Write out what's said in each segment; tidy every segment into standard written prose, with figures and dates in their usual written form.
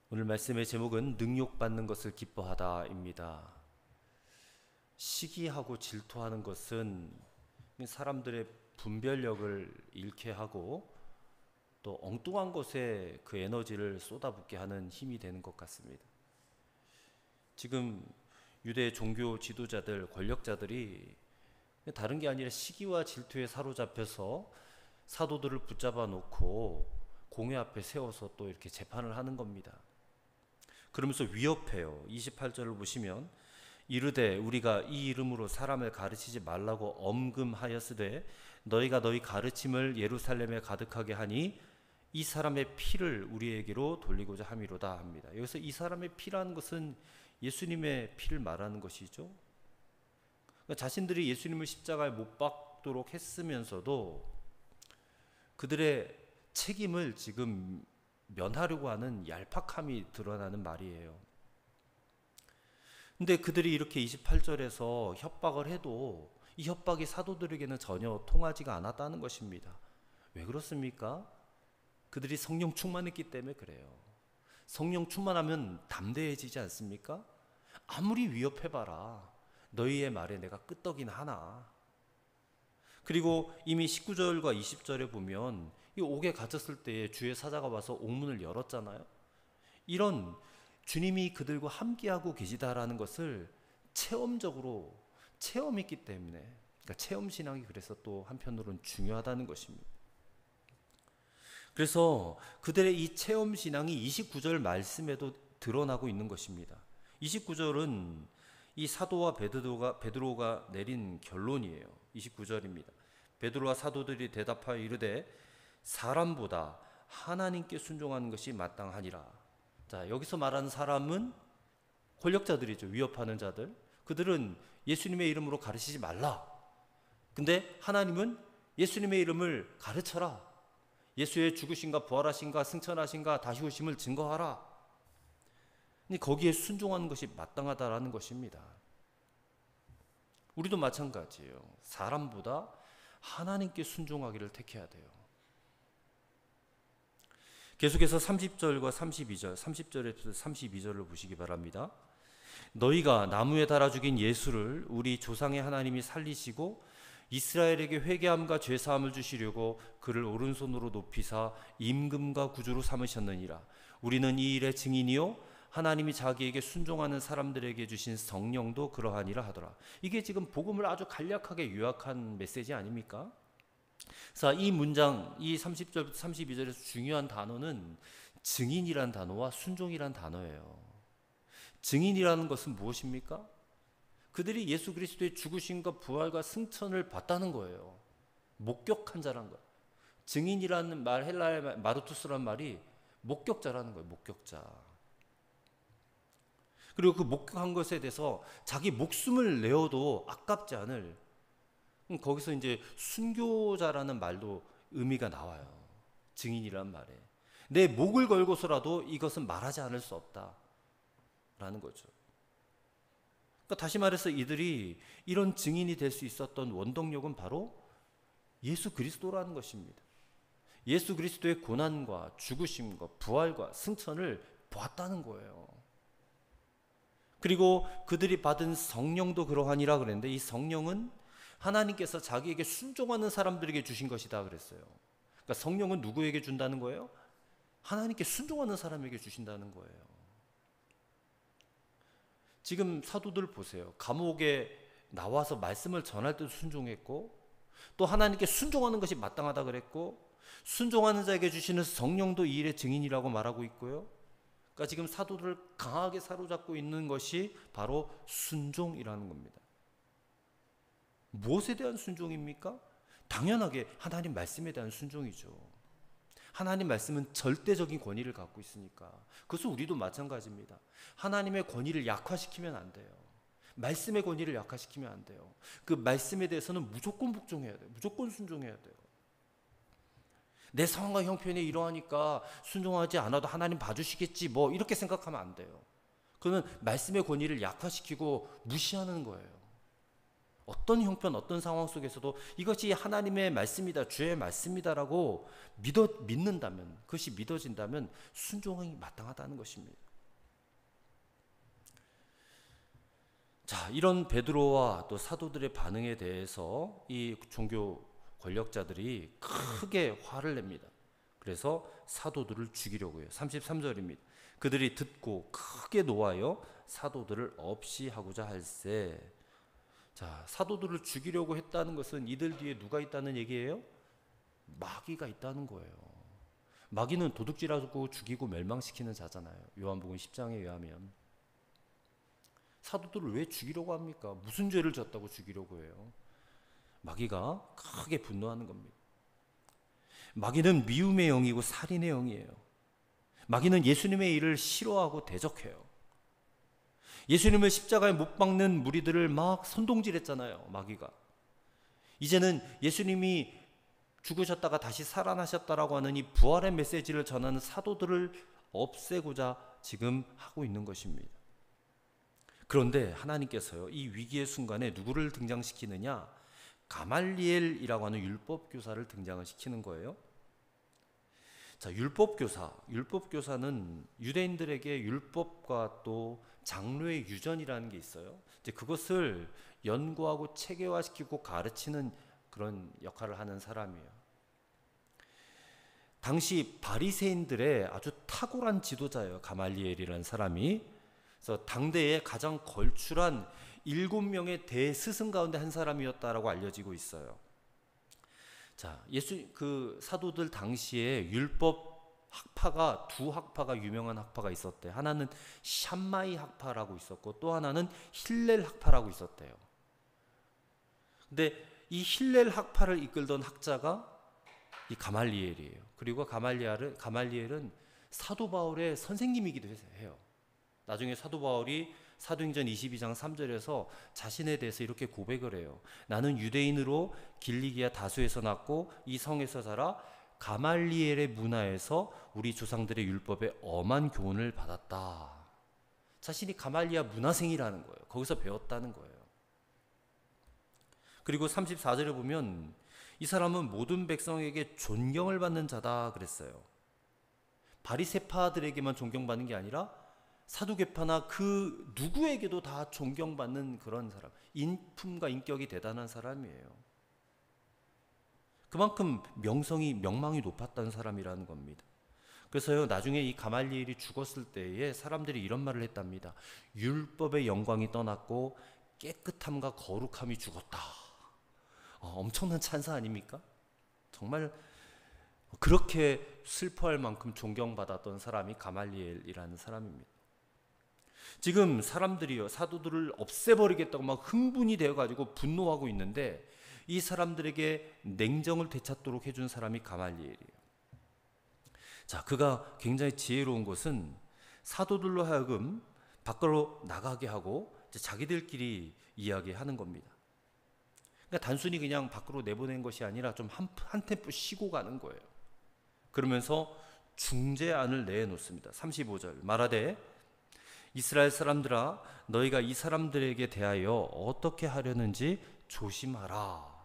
오늘 말씀의 제목은 능욕받는 것을 기뻐하다입니다. 시기하고 질투하는 것은 사람들의 분별력을 잃게 하고 또 엉뚱한 것에 그 에너지를 쏟아붓게 하는 힘이 되는 것 같습니다. 지금 유대 종교 지도자들, 권력자들이 다른 게 아니라 시기와 질투에 사로잡혀서 사도들을 붙잡아 놓고 공회 앞에 세워서 또 이렇게 재판을 하는 겁니다. 그러면서 위협해요. 28절을 보시면 이르되 우리가 이 이름으로 사람을 가르치지 말라고 엄금하였으되 너희가 너희 가르침을 예루살렘에 가득하게 하니 이 사람의 피를 우리에게로 돌리고자 함이로다 합니다. 여기서 이 사람의 피라는 것은 예수님의 피를 말하는 것이죠. 그러니까 자신들이 예수님을 십자가에 못 박도록 했으면서도 그들의 책임을 지금 면하려고 하는 얄팍함이 드러나는 말이에요. 근데 그들이 이렇게 28절에서 협박을 해도 이 협박이 사도들에게는 전혀 통하지가 않았다는 것입니다. 왜 그렇습니까? 그들이 성령 충만했기 때문에 그래요. 성령 충만하면 담대해지지 않습니까? 아무리 위협해봐라. 너희의 말에 내가 끄떡이나 하나. 그리고 이미 19절과 20절에 보면 이 옥에 갇혔을 때에 주의 사자가 와서 옥문을 열었잖아요. 이런 주님이 그들과 함께하고 계시다라는 것을 체험적으로 체험했기 때문에, 그러니까 체험신앙이 그래서 또 한편으로는 중요하다는 것입니다. 그래서 그들의 이 체험신앙이 29절 말씀에도 드러나고 있는 것입니다. 29절은 이 사도와 베드로가 내린 결론이에요. 29절입니다. 베드로와 사도들이 대답하여 이르되 사람보다 하나님께 순종하는 것이 마땅하니라. 자, 여기서 말하는 사람은 권력자들이죠. 위협하는 자들. 그들은 예수님의 이름으로 가르치지 말라. 근데 하나님은 예수님의 이름을 가르쳐라. 예수의 죽으신가 부활하신가 승천하신가 다시 오심을 증거하라. 거기에 순종하는 것이 마땅하다라는 것입니다. 우리도 마찬가지예요. 사람보다 하나님께 순종하기를 택해야 돼요. 계속해서 30절과 32절, 30절에서 32절을 보시기 바랍니다. 너희가 나무에 달아 죽인 예수를 우리 조상의 하나님이 살리시고 이스라엘에게 회개함과 죄사함을 주시려고 그를 오른손으로 높이사 임금과 구주로 삼으셨느니라. 우리는 이 일의 증인이요 하나님이 자기에게 순종하는 사람들에게 주신 성령도 그러하니라 하더라. 이게 지금 복음을 아주 간략하게 요약한 메시지 아닙니까? 자, 이 문장, 이 30절부터 32절에서 중요한 단어는 증인이란 단어와 순종이란 단어예요. 증인이라는 것은 무엇입니까? 그들이 예수 그리스도의 죽으심과 부활과 승천을 봤다는 거예요. 목격한 자란 거예요. 증인이라는 말, 헬라의 마르투스라는 말이 목격자라는 거예요. 목격자. 그리고 그 목격한 것에 대해서 자기 목숨을 내어도 아깝지 않을, 거기서 이제 순교자라는 말도 의미가 나와요. 증인이란 말에. 내 목을 걸고서라도 이것은 말하지 않을 수 없다라는 거죠. 그러니까 다시 말해서 이들이 이런 증인이 될 수 있었던 원동력은 바로 예수 그리스도라는 것입니다. 예수 그리스도의 고난과 죽으심과 부활과 승천을 보았다는 거예요. 그리고 그들이 받은 성령도 그러하니라 그랬는데 이 성령은 하나님께서 자기에게 순종하는 사람들에게 주신 것이다 그랬어요. 그러니까 성령은 누구에게 준다는 거예요? 하나님께 순종하는 사람에게 주신다는 거예요. 지금 사도들 보세요. 감옥에 나와서 말씀을 전할 때도 순종했고 또 하나님께 순종하는 것이 마땅하다 그랬고 순종하는 자에게 주시는 성령도 이 일의 증인이라고 말하고 있고요. 그러니까 지금 사도들을 강하게 사로잡고 있는 것이 바로 순종이라는 겁니다. 무엇에 대한 순종입니까? 당연하게 하나님 말씀에 대한 순종이죠. 하나님 말씀은 절대적인 권위를 갖고 있으니까. 그것은 우리도 마찬가지입니다. 하나님의 권위를 약화시키면 안 돼요. 말씀의 권위를 약화시키면 안 돼요. 그 말씀에 대해서는 무조건 복종해야 돼요. 무조건 순종해야 돼요. 내 상황과 형편이 이러하니까 순종하지 않아도 하나님 봐주시겠지 뭐 이렇게 생각하면 안 돼요. 그는 말씀의 권위를 약화시키고 무시하는 거예요. 어떤 형편, 어떤 상황 속에서도 이것이 하나님의 말씀이다, 주의 말씀이다라고 믿는다면, 그것이 믿어진다면 순종이 마땅하다는 것입니다. 자, 이런 베드로와 또 사도들의 반응에 대해서 이 종교 권력자들이 크게 화를 냅니다. 그래서 사도들을 죽이려고 해요. 33절입니다. 그들이 듣고 크게 노하여 사도들을 없이 하고자 할세. 자, 사도들을 죽이려고 했다는 것은 이들 뒤에 누가 있다는 얘기예요? 마귀가 있다는 거예요. 마귀는 도둑질하고 죽이고 멸망시키는 자잖아요. 요한복음 10장에 의하면. 사도들을 왜 죽이려고 합니까? 무슨 죄를 졌다고 죽이려고 해요? 마귀가 크게 분노하는 겁니다. 마귀는 미움의 영이고 살인의 영이에요. 마귀는 예수님의 일을 싫어하고 대적해요. 예수님을 십자가에 못 박는 무리들을 막 선동질했잖아요, 마귀가. 이제는 예수님이 죽으셨다가 다시 살아나셨다라고 하는 이 부활의 메시지를 전하는 사도들을 없애고자 지금 하고 있는 것입니다. 그런데 하나님께서요, 이 위기의 순간에 누구를 등장시키느냐? 가말리엘이라고 하는 율법교사를 등장을 시키는 거예요. 자, 율법교사는 유대인들에게 율법과 또 장로의 유전이라는 게 있어요. 이제 그것을 연구하고 체계화시키고 가르치는 그런 역할을 하는 사람이에요. 당시 바리새인들의 아주 탁월한 지도자예요, 가말리엘이라는 사람이. 그래서 당대에 가장 걸출한 7명의 대스승 가운데 한 사람이었다라고 알려지고 있어요. 자, 그 사도들 당시에 율법 학파가 두 학파가 유명한 학파가 있었대. 하나는 샴마이 학파라고 있었고 또 하나는 힐렐 학파라고 있었대요. 근데 이 힐렐 학파를 이끌던 학자가 이 가말리엘이에요. 그리고 가말리엘은 사도 바울의 선생님이기도 해요. 나중에 사도 바울이 사도행전 22장 3절에서 자신에 대해서 이렇게 고백을 해요. 나는 유대인으로 길리기아 다수에서 났고 이 성에서 자라 가말리엘의 문화에서 우리 조상들의 율법에 엄한 교훈을 받았다. 자신이 가말리아 문화생이라는 거예요. 거기서 배웠다는 거예요. 그리고 34절에 보면 이 사람은 모든 백성에게 존경을 받는 자다 그랬어요. 바리새파들에게만 존경받는 게 아니라 사두개파나 그 누구에게도 다 존경받는 그런 사람, 인품과 인격이 대단한 사람이에요. 그만큼 명망이 높았다는 사람이라는 겁니다. 그래서요, 나중에 이 가말리엘이 죽었을 때에 사람들이 이런 말을 했답니다. 율법의 영광이 떠났고 깨끗함과 거룩함이 죽었다. 엄청난 찬사 아닙니까? 정말 그렇게 슬퍼할 만큼 존경받았던 사람이 가말리엘이라는 사람입니다. 지금 사람들이요, 사도들을 없애버리겠다고 막 흥분이 되어가지고 분노하고 있는데 이 사람들에게 냉정을 되찾도록 해준 사람이 가말리엘이에요. 자, 그가 굉장히 지혜로운 것은 사도들로 하여금 밖으로 나가게 하고 이제 자기들끼리 이야기하는 겁니다. 그러니까 단순히 그냥 밖으로 내보낸 것이 아니라 좀 한 템포 쉬고 가는 거예요. 그러면서 중재안을 내놓습니다. 35절 말하되 이스라엘 사람들아 너희가 이 사람들에게 대하여 어떻게 하려는지 조심하라.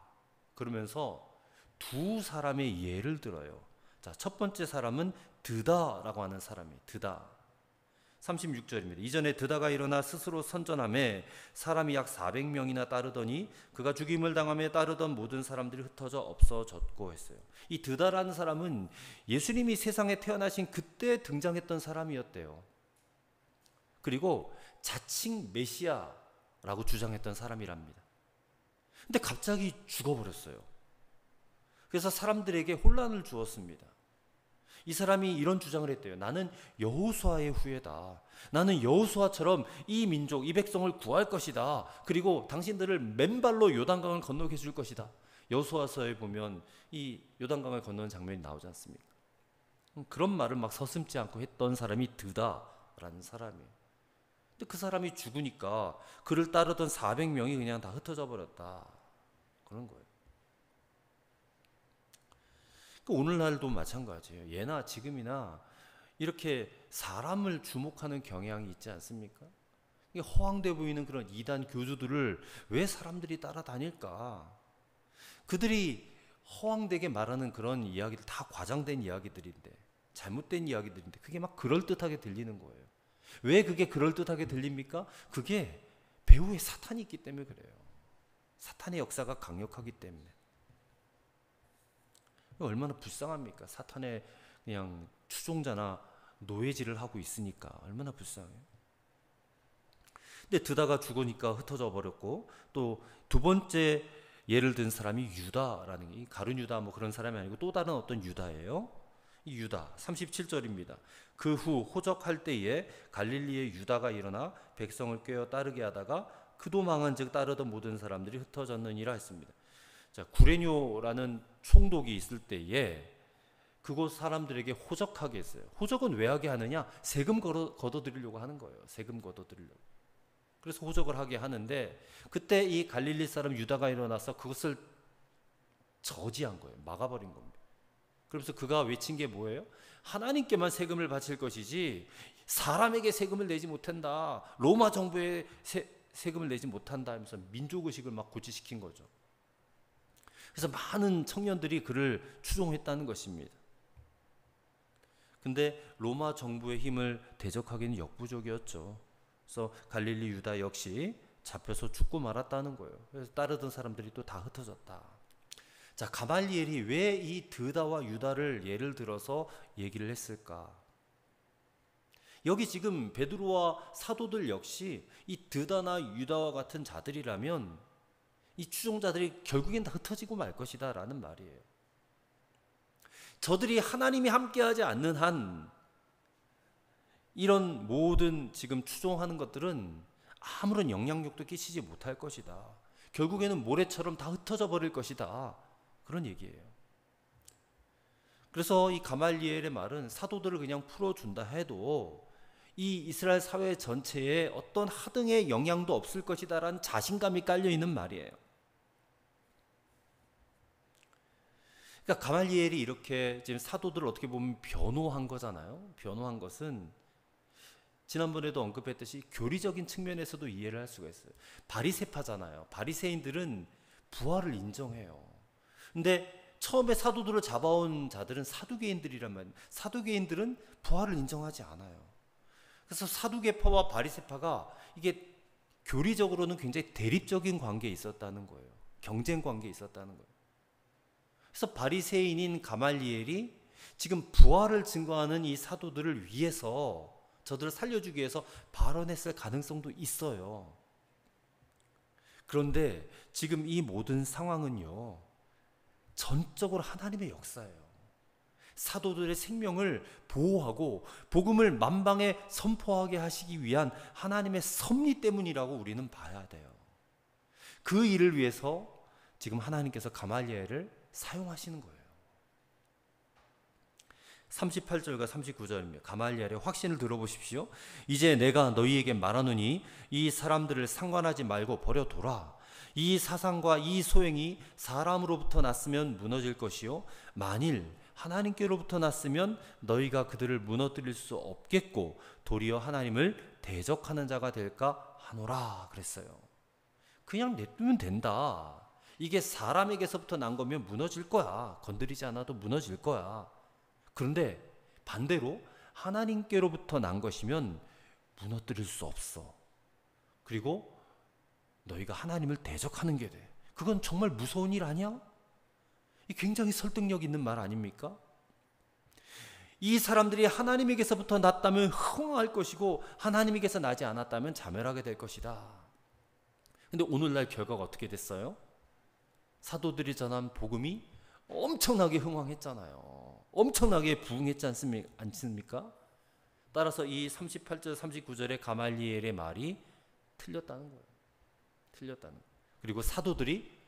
그러면서 두 사람의 예를 들어요. 자, 첫 번째 사람은 드다라고 하는 사람이에요. 드다. 36절입니다. 이전에 드다가 일어나 스스로 선전하며 사람이 약 400명이나 따르더니 그가 죽임을 당하며 따르던 모든 사람들이 흩어져 없어졌고 했어요. 이 드다라는 사람은 예수님이 세상에 태어나신 그때 등장했던 사람이었대요. 그리고 자칭 메시아라고 주장했던 사람이랍니다. 근데 갑자기 죽어버렸어요. 그래서 사람들에게 혼란을 주었습니다. 이 사람이 이런 주장을 했대요. 나는 여호수아의 후예다. 나는 여호수아처럼 이 민족, 이 백성을 구할 것이다. 그리고 당신들을 맨발로 요단강을 건너게 해줄 것이다. 여호수아서에 보면 이 요단강을 건너는 장면이 나오지 않습니까? 그런 말을 막 서슴지 않고 했던 사람이 드다라는 사람이에요. 근데 그 사람이 죽으니까 그를 따르던 400명이 그냥 다 흩어져 버렸다. 그런 거예요. 오늘날도 마찬가지예요. 예나 지금이나 이렇게 사람을 주목하는 경향이 있지 않습니까? 이 허황돼 보이는 그런 이단 교주들을 왜 사람들이 따라다닐까? 그들이 허황되게 말하는 그런 이야기들 다 과장된 이야기들인데, 잘못된 이야기들인데 그게 막 그럴듯하게 들리는 거예요. 왜 그게 그럴듯하게 들립니까? 그게 배후에 사탄이 있기 때문에 그래요. 사탄의 역사가 강력하기 때문에. 얼마나 불쌍합니까? 사탄의 그냥 추종자나 노예질을 하고 있으니까 얼마나 불쌍해요. 근데 드다가 죽으니까 흩어져 버렸고, 또 두 번째 예를 든 사람이 유다라는, 이 가룟 유다 뭐 그런 사람이 아니고 또 다른 어떤 유다예요. 이 유다 37절입니다. 그 후 호적할 때에 갈릴리의 유다가 일어나 백성을 꾀어 따르게 하다가 그도 망한즉 따르던 모든 사람들이 흩어졌느니라 했습니다. 자, 구레뇨라는 총독이 있을 때에 그곳 사람들에게 호적하게 했어요. 호적은 왜 하게 하느냐? 세금 걷어들이려고 하는 거예요. 세금 걷어들이려고. 그래서 호적을 하게 하는데, 그때 이 갈릴리 사람 유다가 일어나서 그것을 저지한 거예요. 막아버린 겁니다. 그래서 그가 외친 게 뭐예요? 하나님께만 세금을 바칠 것이지 사람에게 세금을 내지 못한다. 로마 정부에 세금을 내지 못한다 하면서 민족의식을 막 고취시킨 거죠. 그래서 많은 청년들이 그를 추종했다는 것입니다. 근데 로마 정부의 힘을 대적하기는 역부족이었죠. 그래서 갈릴리 유다 역시 잡혀서 죽고 말았다는 거예요. 그래서 따르던 사람들이 또 다 흩어졌다. 자, 가말리엘이 왜 이 드다와 유다를 예를 들어서 얘기를 했을까? 여기 지금 베드로와 사도들 역시 이 드다나 유다와 같은 자들이라면 이 추종자들이 결국엔 다 흩어지고 말 것이다 라는 말이에요. 저들이 하나님이 함께하지 않는 한 이런 모든 지금 추종하는 것들은 아무런 영향력도 끼치지 못할 것이다. 결국에는 모래처럼 다 흩어져 버릴 것이다. 그런 얘기예요. 그래서 이 가말리엘의 말은 사도들을 그냥 풀어준다 해도 이 이스라엘 사회 전체에 어떤 하등의 영향도 없을 것이다 라는 자신감이 깔려있는 말이에요. 그러니까 가말리엘이 이렇게 지금 사도들을 어떻게 보면 변호한 거잖아요. 변호한 것은 지난번에도 언급했듯이 교리적인 측면에서도 이해를 할 수가 있어요. 바리새파잖아요. 바리새인들은 부활을 인정해요. 근데 처음에 사도들을 잡아온 자들은 사두개인들이란 말이에요. 사두개인들은 부활을 인정하지 않아요. 그래서 사두개파와 바리새파가 이게 교리적으로는 굉장히 대립적인 관계에 있었다는 거예요. 경쟁 관계에 있었다는 거예요. 그래서 바리새인인 가말리엘이 지금 부활을 증거하는 이 사도들을 위해서, 저들을 살려주기 위해서 발언했을 가능성도 있어요. 그런데 지금 이 모든 상황은요, 전적으로 하나님의 역사예요. 사도들의 생명을 보호하고 복음을 만방에 선포하게 하시기 위한 하나님의 섭리 때문이라고 우리는 봐야 돼요. 그 일을 위해서 지금 하나님께서 가말리엘을 사용하시는 거예요. 38절과 39절입니다. 가말리엘의 확신을 들어보십시오. 이제 내가 너희에게 말하노니 이 사람들을 상관하지 말고 버려둬라. 이 사상과 이 소행이 사람으로부터 났으면 무너질 것이요 만일 하나님께로부터 났으면 너희가 그들을 무너뜨릴 수 없겠고 도리어 하나님을 대적하는 자가 될까 하노라 그랬어요. 그냥 냅두면 된다. 이게 사람에게서부터 난 거면 무너질 거야. 건드리지 않아도 무너질 거야. 그런데 반대로 하나님께로부터 난 것이면 무너뜨릴 수 없어. 그리고 너희가 하나님을 대적하는 게 돼. 그건 정말 무서운 일 아니야? 이 굉장히 설득력 있는 말 아닙니까? 이 사람들이 하나님에게서부터 났다면 흥할 것이고 하나님에게서 나지 않았다면 자멸하게 될 것이다. 근데 오늘날 결과가 어떻게 됐어요? 사도들이 전한 복음이 엄청나게 흥황했잖아요. 엄청나게 부흥했지 않습니까? 따라서 이 38절 39절의 가말리엘의 말이 틀렸다는 거예요. 틀렸다는 거예요. 그리고 사도들이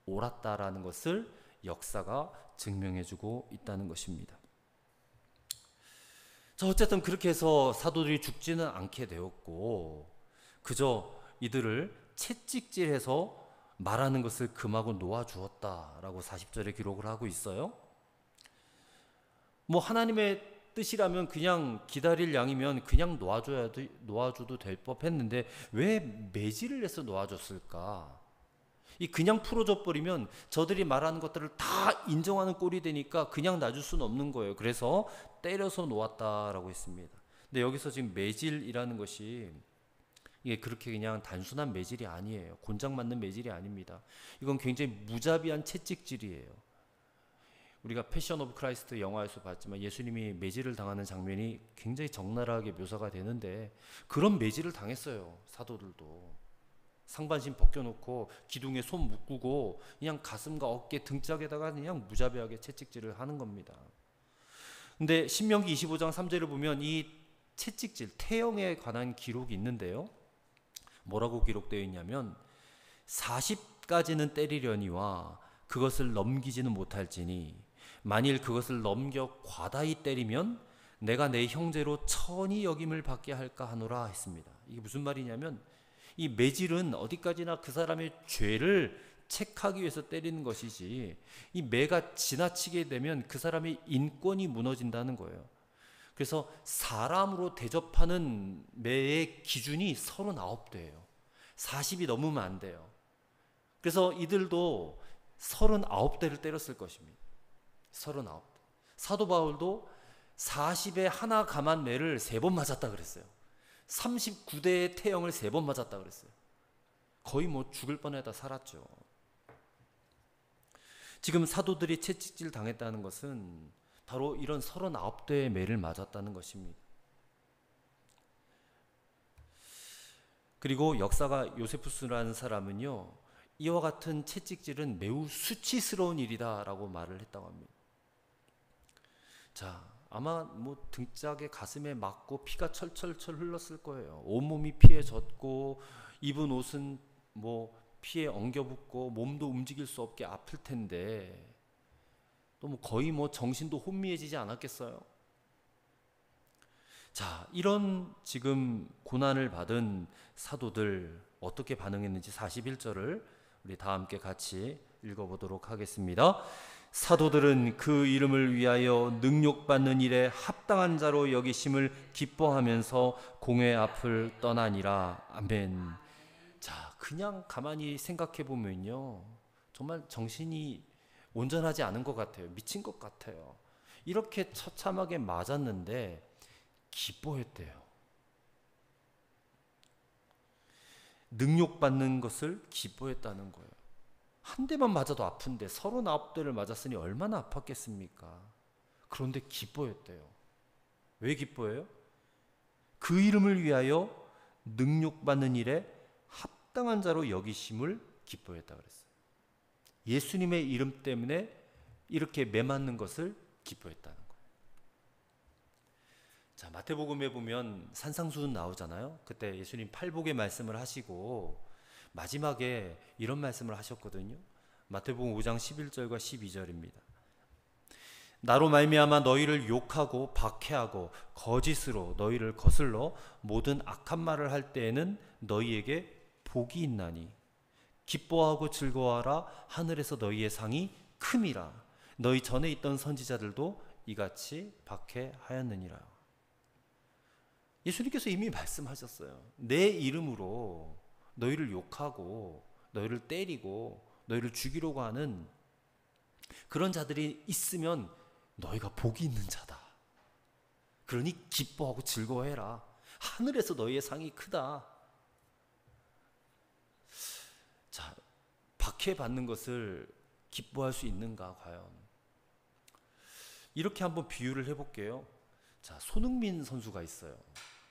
옳았다라는 것을 역사가 증명해주고 있다는 것입니다. 자, 어쨌든 그렇게 해서 사도들이 죽지는 않게 되었고 그저 이들을 채찍질해서 말하는 것을 금하고 놓아주었다라고 40절에 기록을 하고 있어요. 뭐 하나님의 뜻이라면 그냥 기다릴 양이면 그냥 놓아줘도 될 법했는데 왜 매질을 해서 놓아줬을까? 이 그냥 풀어줘 버리면 저들이 말하는 것들을 다 인정하는 꼴이 되니까 그냥 놔줄 수는 없는 거예요. 그래서 때려서 놓았다라고 했습니다. 근데 여기서 지금 매질이라는 것이 이게 그렇게 그냥 단순한 매질이 아니에요. 곤장 맞는 매질이 아닙니다. 이건 굉장히 무자비한 채찍질이에요. 우리가 패션 오브 크라이스트 영화에서 봤지만 예수님이 매질을 당하는 장면이 굉장히 적나라하게 묘사가 되는데 그런 매질을 당했어요. 사도들도. 상반신 벗겨놓고 기둥에 손 묶고 그냥 가슴과 어깨 등짝에다가 그냥 무자비하게 채찍질을 하는 겁니다. 근데 신명기 25장 3절을 보면 이 채찍질, 태형에 관한 기록이 있는데요. 뭐라고 기록되어 있냐면 40까지는 때리려니와 그것을 넘기지는 못할지니 만일 그것을 넘겨 과다히 때리면 내가 내 형제로 천히 여김을 받게 할까 하노라 했습니다. 이게 무슨 말이냐면 이 매질은 어디까지나 그 사람의 죄를 체크하기 위해서 때리는 것이지 이 매가 지나치게 되면 그 사람의 인권이 무너진다는 거예요. 그래서 사람으로 대접하는 매의 기준이 39대예요. 40이 넘으면 안 돼요. 그래서 이들도 39대를 때렸을 것입니다. 39대. 사도 바울도 40에 하나 감한 매를 3번 맞았다 그랬어요. 39대의 태형을 3번 맞았다 그랬어요. 거의 뭐 죽을 뻔하다 살았죠. 지금 사도들이 채찍질 당했다는 것은 바로 이런 39대의 매를 맞았다는 것입니다. 그리고 역사가 요세푸스라는 사람은요, 이와 같은 채찍질은 매우 수치스러운 일이다라고 말을 했다고 합니다. 자, 아마 뭐 등짝에 가슴에 맞고 피가 철철철 흘렀을 거예요. 온몸이 피에 젖고 입은 옷은 뭐 피에 엉겨붙고 몸도 움직일 수 없게 아플 텐데 또 뭐 거의 뭐 정신도 혼미해지지 않았겠어요? 자, 이런 지금 고난을 받은 사도들 어떻게 반응했는지 41절을 우리 다 함께 같이 읽어보도록 하겠습니다. 사도들은 그 이름을 위하여 능욕받는 일에 합당한 자로 여기심을 기뻐하면서 공회 앞을 떠나니라. 아멘. 자, 그냥 가만히 생각해 보면요, 정말 정신이 온전하지 않은 것 같아요. 미친 것 같아요. 이렇게 처참하게 맞았는데 기뻐했대요. 능욕받는 것을 기뻐했다는 거예요. 한 대만 맞아도 아픈데 39대를 맞았으니 얼마나 아팠겠습니까? 그런데 기뻐했대요. 왜 기뻐해요? 그 이름을 위하여 능욕받는 일에 합당한 자로 여기심을 기뻐했다 그랬어요. 예수님의 이름 때문에 이렇게 매맞는 것을 기뻐했다는 거예요. 자, 마태복음에 보면 산상수훈 나오잖아요. 그때 예수님 팔복의 말씀을 하시고 마지막에 이런 말씀을 하셨거든요. 마태복음 5장 11절과 12절입니다. 나로 말미암아 너희를 욕하고 박해하고 거짓으로 너희를 거슬러 모든 악한 말을 할 때에는 너희에게 복이 있나니 기뻐하고 즐거워하라. 하늘에서 너희의 상이 큼이라. 너희 전에 있던 선지자들도 이같이 박해하였느니라. 예수님께서 이미 말씀하셨어요. 내 이름으로 너희를 욕하고 너희를 때리고 너희를 죽이려고 하는 그런 자들이 있으면 너희가 복이 있는 자다. 그러니 기뻐하고 즐거워해라. 하늘에서 너희의 상이 크다. 자, 박해받는 것을 기뻐할 수 있는가 과연? 이렇게 한번 비유를 해볼게요. 자, 손흥민 선수가 있어요.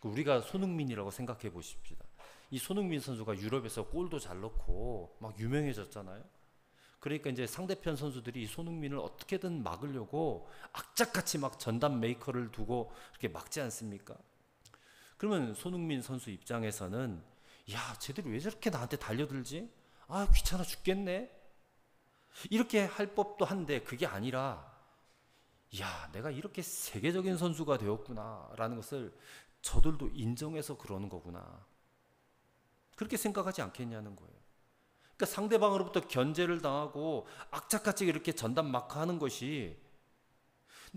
우리가 손흥민이라고 생각해 보십시다. 이 손흥민 선수가 유럽에서 골도 잘 넣고 막 유명해졌잖아요. 그러니까 이제 상대편 선수들이 이 손흥민을 어떻게든 막으려고 악착같이 막 전담 메이커를 두고 이렇게 막지 않습니까? 그러면 손흥민 선수 입장에서는 야, 쟤들이 왜 저렇게 나한테 달려들지? 아, 귀찮아 죽겠네. 이렇게 할 법도 한데 그게 아니라 야, 내가 이렇게 세계적인 선수가 되었구나 라는 것을 저들도 인정해서 그러는 거구나. 그렇게 생각하지 않겠냐는 거예요. 그러니까 상대방으로부터 견제를 당하고 악착같이 이렇게 전담 마크하는 것이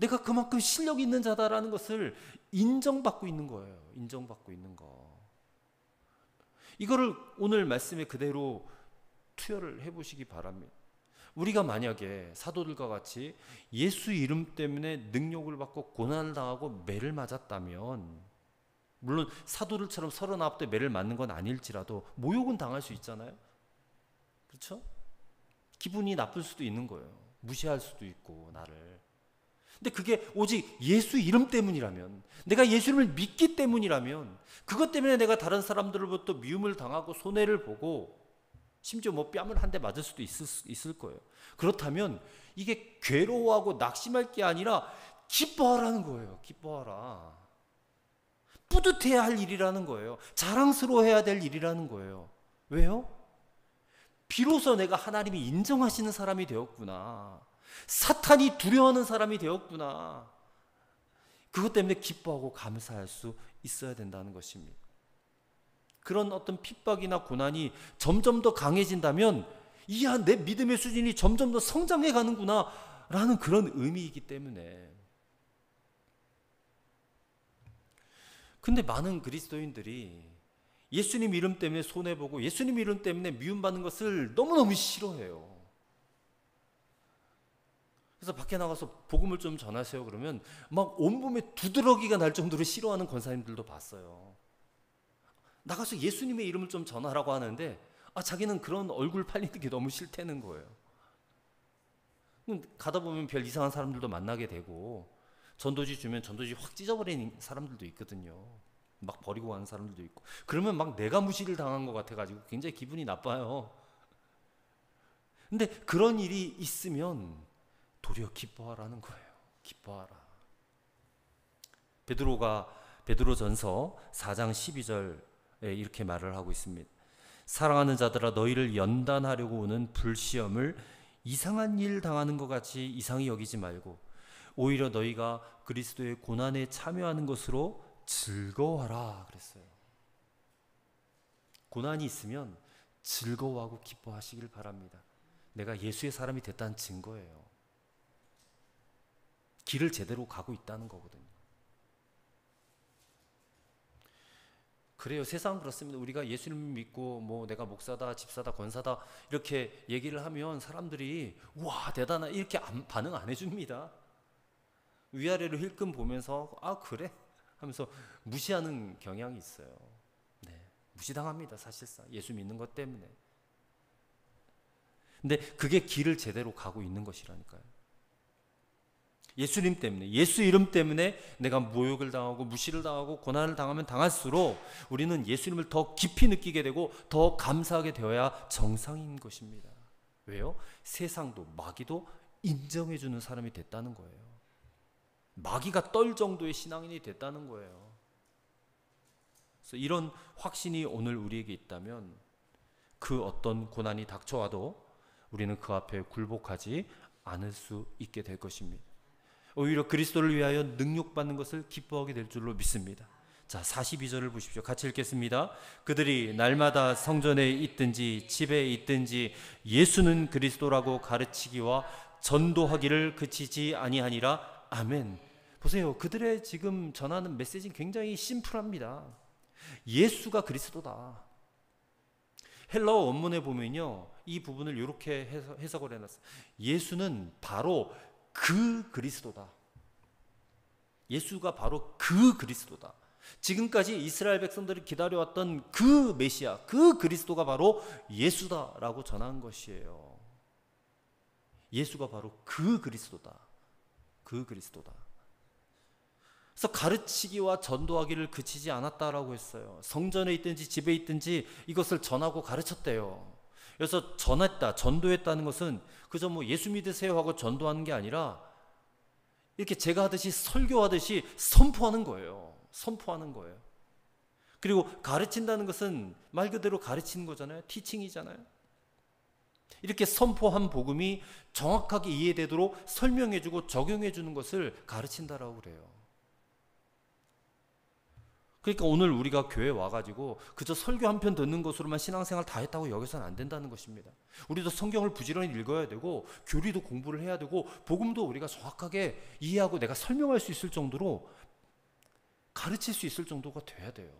내가 그만큼 실력 있는 자다라는 것을 인정받고 있는 거예요. 인정받고 있는 거. 이거를 오늘 말씀에 그대로 투여를 해보시기 바랍니다. 우리가 만약에 사도들과 같이 예수 이름 때문에 능력을 받고 고난을 당하고 매를 맞았다면, 물론 사도들처럼 39대 매를 맞는 건 아닐지라도 모욕은 당할 수 있잖아요. 그렇죠? 기분이 나쁠 수도 있는 거예요. 무시할 수도 있고 나를. 근데 그게 오직 예수 이름 때문이라면, 내가 예수님을 믿기 때문이라면, 그것 때문에 내가 다른 사람들로부터 미움을 당하고 손해를 보고 심지어 뭐 뺨을 한 대 맞을 수도 있을 거예요. 그렇다면 이게 괴로워하고 낙심할 게 아니라 기뻐하라는 거예요. 기뻐하라. 뿌듯해야 할 일이라는 거예요. 자랑스러워해야 될 일이라는 거예요. 왜요? 비로소 내가 하나님이 인정하시는 사람이 되었구나. 사탄이 두려워하는 사람이 되었구나. 그것 때문에 기뻐하고 감사할 수 있어야 된다는 것입니다. 그런 어떤 핍박이나 고난이 점점 더 강해진다면, 이야, 내 믿음의 수준이 점점 더 성장해 가는구나 라는 그런 의미이기 때문에. 근데 많은 그리스도인들이 예수님 이름 때문에 손해보고 예수님 이름 때문에 미움받는 것을 너무너무 싫어해요. 그래서 밖에 나가서 복음을 좀 전하세요 그러면 막 온몸에 두드러기가 날 정도로 싫어하는 권사님들도 봤어요. 나가서 예수님의 이름을 좀 전하라고 하는데 자기는 그런 얼굴 팔리는 게 너무 싫다는 거예요. 가다 보면 별 이상한 사람들도 만나게 되고, 전도지 주면 전도지 확 찢어버리는 사람들도 있거든요. 막 버리고 가는 사람들도 있고. 그러면 막 내가 무시를 당한 것 같아가지고 굉장히 기분이 나빠요. 근데 그런 일이 있으면 도리어 기뻐하라는 거예요. 기뻐하라. 베드로전서 4장 12절에 이렇게 말을 하고 있습니다. 사랑하는 자들아, 너희를 연단하려고 오는 불시험을 이상한 일 당하는 것 같이 이상히 여기지 말고 오히려 너희가 그리스도의 고난에 참여하는 것으로 즐거워하라 그랬어요. 고난이 있으면 즐거워하고 기뻐하시길 바랍니다. 내가 예수의 사람이 됐다는 증거예요. 길을 제대로 가고 있다는 거거든요. 그래요. 세상은 그렇습니다. 우리가 예수님을 믿고 뭐 내가 목사다, 집사다, 권사다 이렇게 얘기를 하면 사람들이 와 대단하다 이렇게 반응 안 해줍니다. 위아래로 힐끔 보면서 그래? 하면서 무시하는 경향이 있어요. 네, 무시당합니다. 사실상 예수 믿는 것 때문에. 근데 그게 길을 제대로 가고 있는 것이라니까요. 예수님 때문에, 예수 이름 때문에 내가 모욕을 당하고 무시를 당하고 고난을 당하면 당할수록 우리는 예수님을 더 깊이 느끼게 되고 더 감사하게 되어야 정상인 것입니다. 왜요? 세상도 마귀도 인정해주는 사람이 됐다는 거예요. 마귀가 떨 정도의 신앙인이 됐다는 거예요. 그래서 이런 확신이 오늘 우리에게 있다면 그 어떤 고난이 닥쳐와도 우리는 그 앞에 굴복하지 않을 수 있게 될 것입니다. 오히려 그리스도를 위하여 능욕받는 것을 기뻐하게 될 줄로 믿습니다. 자, 42절을 보십시오. 같이 읽겠습니다. 그들이 날마다 성전에 있든지 집에 있든지 예수는 그리스도라고 가르치기와 전도하기를 그치지 아니하니라. 아멘. 보세요. 그들의 지금 전하는 메시지는 굉장히 심플합니다. 예수가 그리스도다. 헬라어 원문에 보면요, 이 부분을 이렇게 해석을 해놨어요. 예수는 바로 그 그리스도다. 예수가 바로 그 그리스도다. 지금까지 이스라엘 백성들이 기다려왔던 그 메시아, 그 그리스도가 바로 예수다라고 전한 것이에요. 예수가 바로 그 그리스도다. 그 그리스도다. 그래서 가르치기와 전도하기를 그치지 않았다라고 했어요. 성전에 있든지 집에 있든지 이것을 전하고 가르쳤대요. 그래서 전했다, 전도했다는 것은 그저 뭐 예수 믿으세요 하고 전도하는 게 아니라 이렇게 제가 하듯이 설교하듯이 선포하는 거예요. 선포하는 거예요. 그리고 가르친다는 것은 말 그대로 가르치는 거잖아요. 티칭이잖아요. 이렇게 선포한 복음이 정확하게 이해되도록 설명해주고 적용해주는 것을 가르친다라고 그래요. 그러니까 오늘 우리가 교회 와가지고 그저 설교 한 편 듣는 것으로만 신앙생활 다 했다고 여기서는 안 된다는 것입니다. 우리도 성경을 부지런히 읽어야 되고 교리도 공부를 해야 되고 복음도 우리가 정확하게 이해하고 내가 설명할 수 있을 정도로 가르칠 수 있을 정도가 돼야 돼요.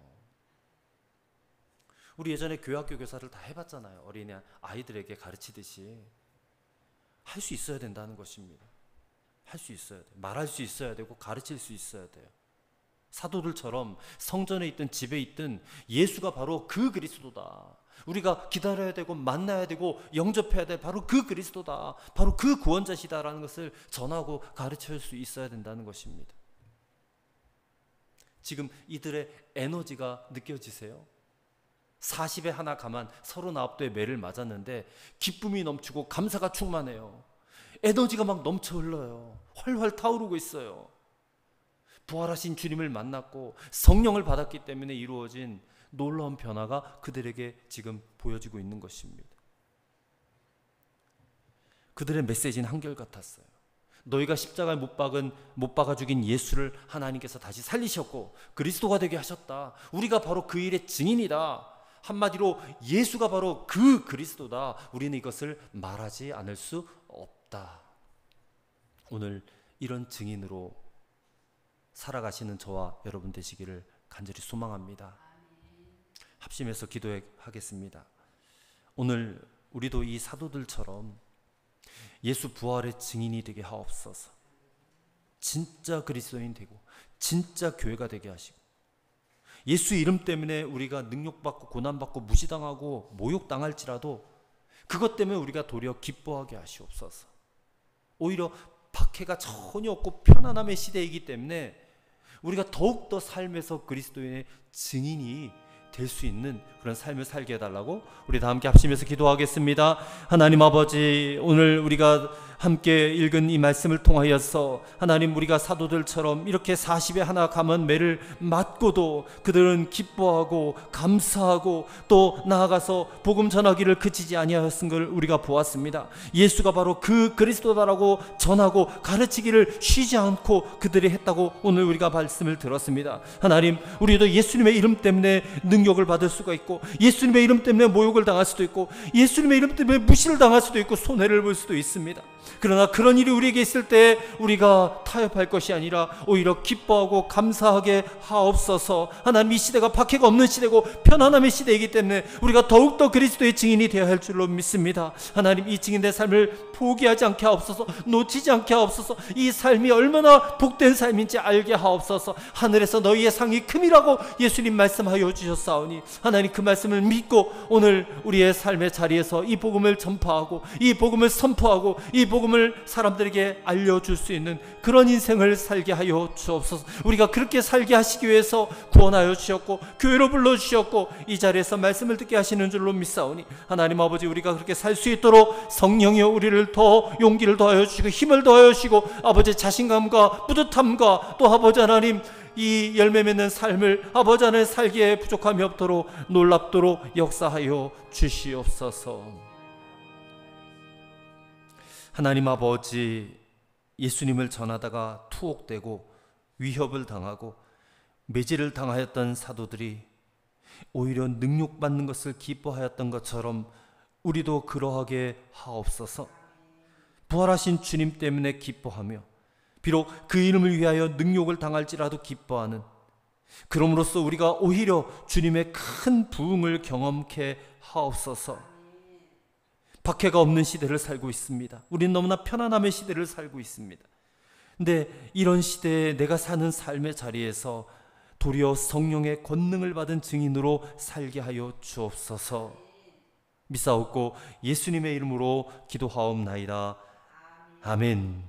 우리 예전에 교학교 교사를 다 해봤잖아요. 어린이 아이들에게 가르치듯이 할 수 있어야 된다는 것입니다. 할 수 있어야 돼요. 말할 수 있어야 되고 가르칠 수 있어야 돼요. 사도들처럼 성전에 있든 집에 있든 예수가 바로 그 그리스도다. 우리가 기다려야 되고 만나야 되고 영접해야 될 바로 그 그리스도다. 바로 그 구원자시다라는 것을 전하고 가르칠 수 있어야 된다는 것입니다. 지금 이들의 에너지가 느껴지세요? 40에 하나 가만 39도의 매를 맞았는데 기쁨이 넘치고 감사가 충만해요. 에너지가 막 넘쳐 흘러요. 활활 타오르고 있어요. 부활하신 주님을 만났고 성령을 받았기 때문에 이루어진 놀라운 변화가 그들에게 지금 보여지고 있는 것입니다. 그들의 메시지는 한결같았어요. 너희가 십자가에 못 박아 죽인 예수를 하나님께서 다시 살리셨고 그리스도가 되게 하셨다. 우리가 바로 그 일의 증인이다. 한마디로 예수가 바로 그 그리스도다. 우리는 이것을 말하지 않을 수 없다. 오늘 이런 증인으로 살아가시는 저와 여러분 되시기를 간절히 소망합니다. 합심해서 기도하겠습니다. 오늘 우리도 이 사도들처럼 예수 부활의 증인이 되게 하옵소서. 진짜 그리스도인 되고 진짜 교회가 되게 하시고 예수 이름 때문에 우리가 능욕받고 고난받고 무시당하고 모욕당할지라도 그것 때문에 우리가 도리어 기뻐하게 하시옵소서. 오히려 박해가 전혀 없고 편안함의 시대이기 때문에 우리가 더욱더 삶에서 그리스도인의 증인이 될 수 있는 그런 삶을 살게 해달라고 우리 다 함께 합심해서 기도하겠습니다. 하나님 아버지, 오늘 우리가 함께 읽은 이 말씀을 통하여서 하나님, 우리가 사도들처럼 이렇게 40에 하나 감은 매를 맞고도 그들은 기뻐하고 감사하고 또 나아가서 복음 전하기를 그치지 아니하였은 걸 우리가 보았습니다. 예수가 바로 그 그리스도다라고 전하고 가르치기를 쉬지 않고 그들이 했다고 오늘 우리가 말씀을 들었습니다. 하나님, 우리도 예수님의 이름 때문에 능력을 받을 수가 있고 예수님의 이름 때문에 모욕을 당할 수도 있고 예수님의 이름 때문에 무시를 당할 수도 있고 손해를 볼 수도 있습니다. 그러나 그런 일이 우리에게 있을 때 우리가 타협할 것이 아니라 오히려 기뻐하고 감사하게 하옵소서. 하나님, 이 시대가 박해가 없는 시대고 편안함의 시대이기 때문에 우리가 더욱더 그리스도의 증인이 되어야 할 줄로 믿습니다. 하나님, 이 증인의 삶을 포기하지 않게 하옵소서. 놓치지 않게 하옵소서. 이 삶이 얼마나 복된 삶인지 알게 하옵소서. 하늘에서 너희의 상이 큼이라고 예수님 말씀하여 주셨사오니 하나님, 그 말씀을 믿고 오늘 우리의 삶의 자리에서 이 복음을 전파하고 이 복음을 선포하고 이 복음을 사람들에게 알려줄 수 있는 그런 인생을 살게 하여 주옵소서. 우리가 그렇게 살게 하시기 위해서 구원하여 주셨고 교회로 불러주셨고 이 자리에서 말씀을 듣게 하시는 줄로 믿사오니 하나님 아버지, 우리가 그렇게 살 수 있도록 성령이여 우리를 더 용기를 더하여 주시고 힘을 더하여 주시고 아버지, 자신감과 뿌듯함과 또 아버지 하나님, 이 열매 맺는 삶을 아버지 안에 살기에 부족함이 없도록 놀랍도록 역사하여 주시옵소서. 하나님 아버지, 예수님을 전하다가 투옥되고 위협을 당하고 매질을 당하였던 사도들이 오히려 능욕받는 것을 기뻐하였던 것처럼 우리도 그러하게 하옵소서. 부활하신 주님 때문에 기뻐하며 비록 그 이름을 위하여 능욕을 당할지라도 기뻐하는, 그럼으로써 우리가 오히려 주님의 큰 부흥을 경험케 하옵소서. 박해가 없는 시대를 살고 있습니다. 우리는 너무나 편안함의 시대를 살고 있습니다. 근데 이런 시대에 내가 사는 삶의 자리에서 도리어 성령의 권능을 받은 증인으로 살게 하여 주옵소서. 믿사옵고 예수님의 이름으로 기도하옵나이다. 아멘.